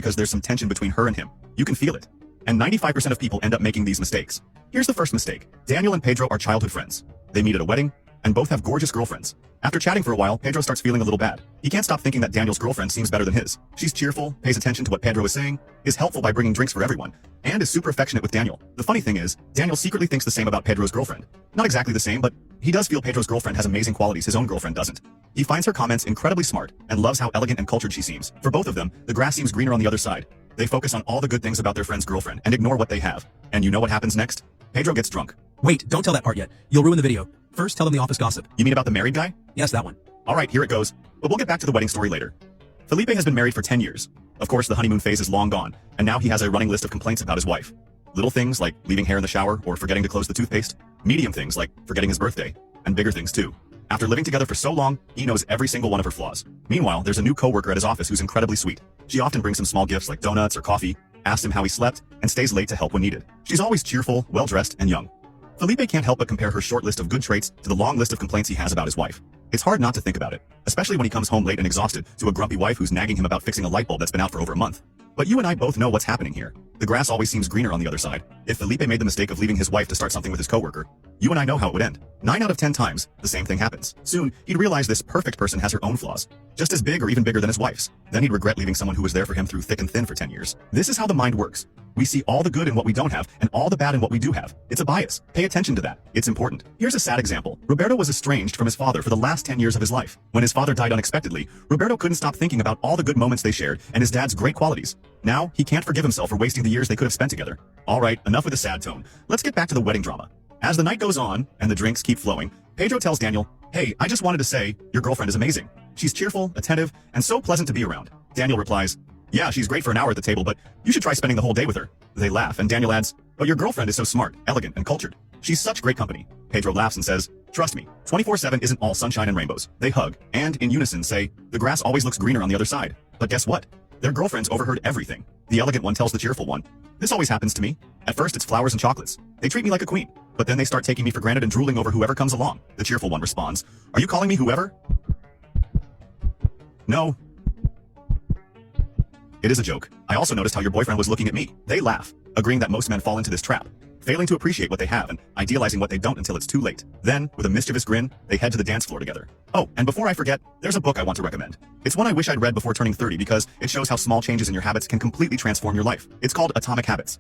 because there's some tension between her and him. You can feel it. And 95% of people end up making these mistakes. Here's the first mistake. Daniel and Pedro are childhood friends. They meet at a wedding, and both have gorgeous girlfriends. After chatting for a while, Pedro starts feeling a little bad. He can't stop thinking that Daniel's girlfriend seems better than his. She's cheerful, pays attention to what Pedro is saying, is helpful by bringing drinks for everyone, and is super affectionate with Daniel. The funny thing is, Daniel secretly thinks the same about Pedro's girlfriend. Not exactly the same, but he does feel Pedro's girlfriend has amazing qualities his own girlfriend doesn't. He finds her comments incredibly smart, and loves how elegant and cultured she seems. For both of them, the grass seems greener on the other side. They focus on all the good things about their friend's girlfriend, and ignore what they have. And you know what happens next? Pedro gets drunk. Wait, don't tell that part yet. You'll ruin the video. First, tell them the office gossip. You mean about the married guy? Yes, that one. Alright, here it goes. But we'll get back to the wedding story later. Felipe has been married for 10 years. Of course, the honeymoon phase is long gone, and now he has a running list of complaints about his wife. Little things like leaving hair in the shower or forgetting to close the toothpaste. Medium things like forgetting his birthday. And bigger things too. After living together for so long, he knows every single one of her flaws. Meanwhile, there's a new coworker at his office who's incredibly sweet. She often brings him small gifts like donuts or coffee, asks him how he slept, and stays late to help when needed. She's always cheerful, well-dressed, and young. Felipe can't help but compare her short list of good traits to the long list of complaints he has about his wife. It's hard not to think about it, especially when he comes home late and exhausted to a grumpy wife who's nagging him about fixing a light bulb that's been out for over a month. But you and I both know what's happening here. The grass always seems greener on the other side. If Felipe made the mistake of leaving his wife to start something with his coworker, you and I know how it would end. 9 out of 10 times, the same thing happens. Soon, he'd realize this perfect person has her own flaws, just as big or even bigger than his wife's. Then he'd regret leaving someone who was there for him through thick and thin for 10 years. This is how the mind works. We see all the good in what we don't have, and all the bad in what we do have. It's a bias. Pay attention to that. It's important. Here's a sad example. Roberto was estranged from his father for the last 10 years of his life. When his father died unexpectedly, Roberto couldn't stop thinking about all the good moments they shared and his dad's great qualities. Now, he can't forgive himself for wasting the years they could have spent together. Alright, enough with the sad tone. Let's get back to the wedding drama. As the night goes on, and the drinks keep flowing, Pedro tells Daniel, "Hey, I just wanted to say, your girlfriend is amazing. She's cheerful, attentive, and so pleasant to be around." Daniel replies, "Yeah, she's great for an hour at the table, but you should try spending the whole day with her." They laugh, and Daniel adds, "But your girlfriend is so smart, elegant, and cultured. She's such great company." Pedro laughs and says, "Trust me, 24/7 isn't all sunshine and rainbows." They hug, and in unison say, "The grass always looks greener on the other side." But guess what? Their girlfriends overheard everything. The elegant one tells the cheerful one, "This always happens to me. At first it's flowers and chocolates. They treat me like a queen. But then they start taking me for granted and drooling over whoever comes along." The cheerful one responds, "Are you calling me whoever?" "No. It is a joke. I also noticed how your boyfriend was looking at me." They laugh, agreeing that most men fall into this trap, failing to appreciate what they have and idealizing what they don't until it's too late. Then, with a mischievous grin, they head to the dance floor together. Oh, and before I forget, there's a book I want to recommend. It's one I wish I'd read before turning 30 because it shows how small changes in your habits can completely transform your life. It's called Atomic Habits.